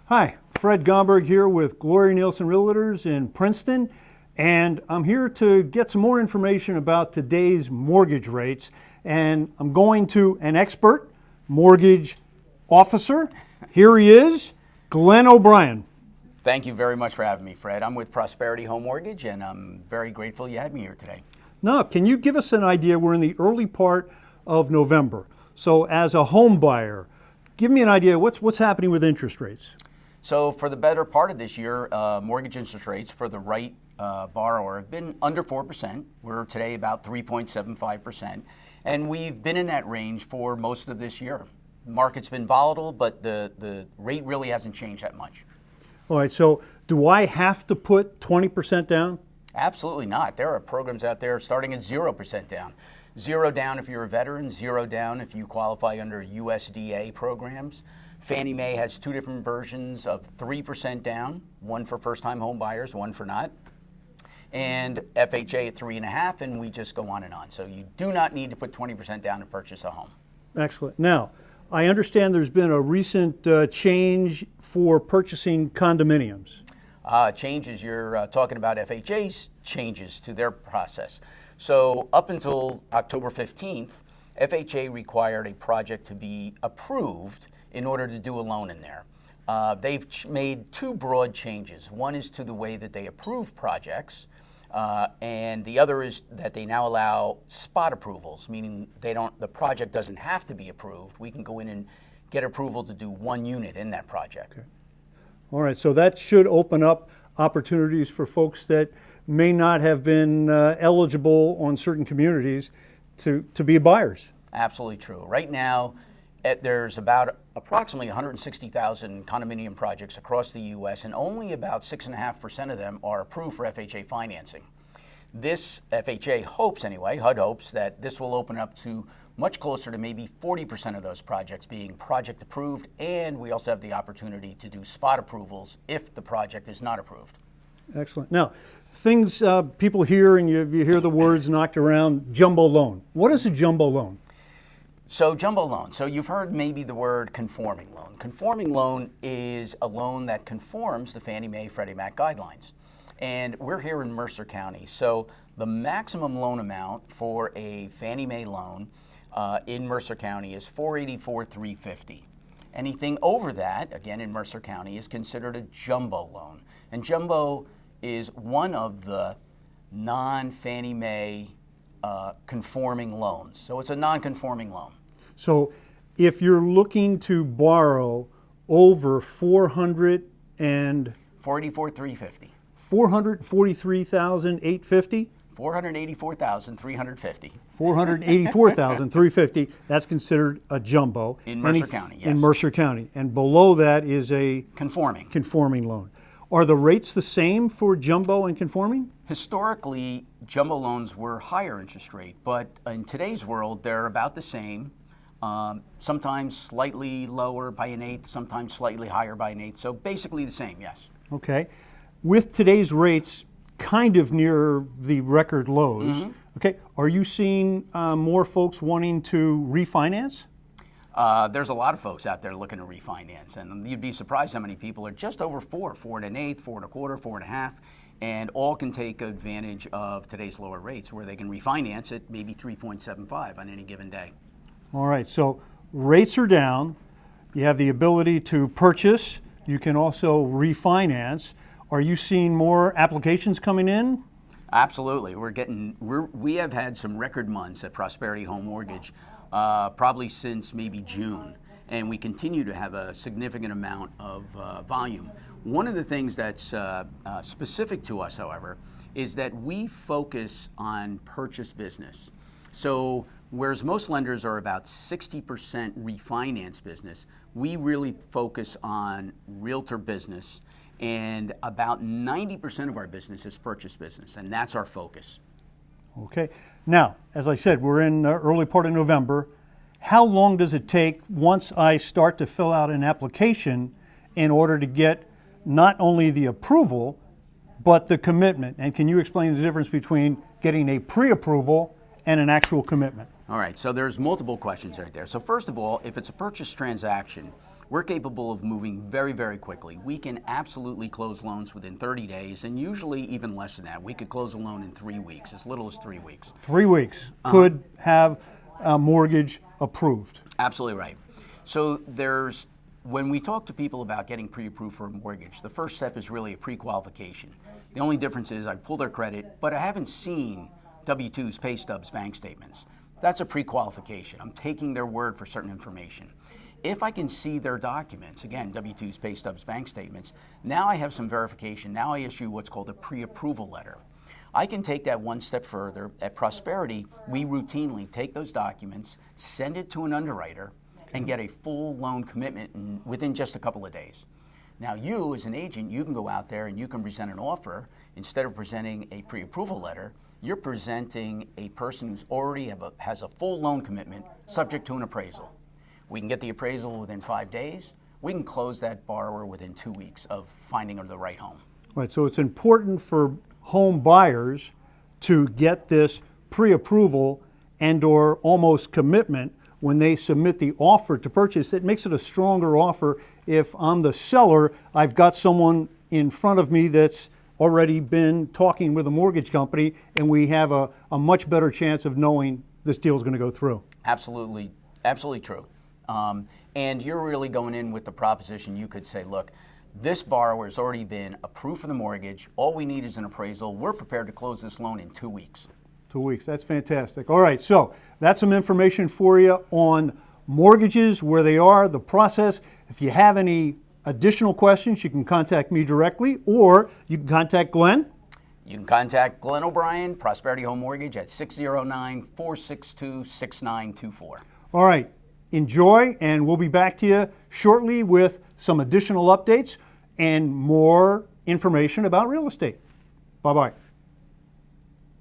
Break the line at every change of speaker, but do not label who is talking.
Hi, Fred Gomberg here with Gloria Nielsen Realtors in Princeton, and I'm here to get some more information about today's mortgage rates. And I'm going to an expert mortgage officer. Here he is, Glenn O'Brien.
Thank you very much for having me, Fred. I'm with Prosperity Home Mortgage, and I'm very grateful you had me here today.
Now, can you give us an idea? We're in the early part of November. So as a home buyer, give me an idea, what's happening with interest rates?
So for the better part of this year, mortgage interest rates for the right borrower have been under 4%. We're today about 3.75%, and we've been in that range for most of this year. The market's been volatile, but the rate really hasn't changed that much.
All right, so do I have to put 20% down?
Absolutely not. There are programs out there starting at 0% down. 0 down if you're a veteran, 0 down if you qualify under USDA programs. Fannie Mae has two different versions of 3% down, one for first-time home buyers, one for not. And FHA at 3.5%, and we just go on and on. So you do not need to put 20% down to purchase a home.
Excellent. Now, I understand there's been a recent change for purchasing condominiums.
Changes, you're talking about FHA's changes to their process. So up until October 15th, FHA required a project to be approved in order to do a loan in there. They've made two broad changes. One is to the way that they approve projects, and the other is that they now allow spot approvals, meaning the project doesn't have to be approved. We can go in and get approval to do one unit in that project.
Okay. All right, so that should open up opportunities for folks that may not have been eligible on certain communities to be buyers.
Absolutely true. Right now, there's about approximately 160,000 condominium projects across the U.S., and only about 6.5% of them are approved for FHA financing. This FHA hopes anyway, HUD hopes, that this will open up to much closer to maybe 40% of those projects being project approved, and we also have the opportunity to do spot approvals if the project is not approved.
Excellent. Now, things people hear, and you hear the words knocked around, jumbo loan. What is a jumbo loan?
So jumbo loan. So you've heard maybe the word conforming loan. Conforming loan is a loan that conforms to Fannie Mae, Freddie Mac guidelines. And we're here in Mercer County. So the maximum loan amount for a Fannie Mae loan in Mercer County is $484,350. Anything over that, again in Mercer County, is considered a jumbo loan. And jumbo is one of the non-Fannie Mae conforming loans. So it's a non-conforming loan.
So if you're looking to borrow over
$484,350.
$443,850?
$484,350.
$484,350. That's considered a jumbo.
In Mercer County, yes.
In Mercer County. And below that is a conforming loan. Are the rates the same for jumbo and conforming?
Historically, jumbo loans were higher interest rate, but in today's world, they're about the same. Sometimes slightly lower by an eighth, sometimes slightly higher by an eighth. So basically the same, yes.
Okay. With today's rates kind of near the record lows, okay, are you seeing more folks wanting to refinance?
There's a lot of folks out there looking to refinance, and you'd be surprised how many people are just over 4 1/8, 4 1/4, 4.5, and all can take advantage of today's lower rates where they can refinance at maybe 3.75 on any given day.
All right, so rates are down. You have the ability to purchase. You can also refinance. Are you seeing more applications coming in?
Absolutely. We have had some record months at Prosperity Home Mortgage, probably since maybe June, and we continue to have a significant amount of volume. One of the things that's specific to us, however, is that we focus on purchase business. So whereas most lenders are about 60% refinance business, we really focus on realtor business, and about 90% of our business is purchase business, and that's our focus.
Okay. Now, as I said, we're in the early part of November. How long does it take once I start to fill out an application in order to get not only the approval, but the commitment? And can you explain the difference between getting a pre-approval and an actual commitment?
All right, so there's multiple questions right there. So first of all, if it's a purchase transaction, we're capable of moving very, very quickly. We can absolutely close loans within 30 days, and usually even less than that. We could close a loan in 3 weeks, as little as 3 weeks.
3 weeks could have a mortgage approved.
Absolutely right. So when we talk to people about getting pre-approved for a mortgage, the first step is really a pre-qualification. The only difference is I pull their credit, but I haven't seen W-2s, pay stubs, bank statements. That's a pre-qualification. I'm taking their word for certain information. If I can see their documents, again, W-2s, pay stubs, bank statements, now I have some verification. Now I issue what's called a pre-approval letter. I can take that one step further. At Prosperity, we routinely take those documents, send it to an underwriter, and get a full loan commitment within just a couple of days. Now you, as an agent, you can go out there and you can present an offer. Instead of presenting a pre-approval letter, you're presenting a person who's already has a full loan commitment subject to an appraisal. We can get the appraisal within 5 days. We can close that borrower within 2 weeks of finding the right home.
Right, so it's important for home buyers to get this pre-approval and or almost commitment when they submit the offer to purchase. It makes it a stronger offer. If I'm the seller, I've got someone in front of me that's already been talking with a mortgage company, and we have a much better chance of knowing this deal is going to go through.
Absolutely, absolutely true. And you're really going in with the proposition. You could say, look, this borrower has already been approved for the mortgage. All we need is an appraisal. We're prepared to close this loan in 2 weeks.
2 weeks, that's fantastic. All right, so that's some information for you on mortgages, where they are, the process. If you have any additional questions, you can contact me directly, or you can contact Glenn.
You can contact Glenn O'Brien, Prosperity Home Mortgage, at 609-462-6924.
All right, enjoy, and we'll be back to you shortly with some additional updates and more information about real estate. Bye-bye.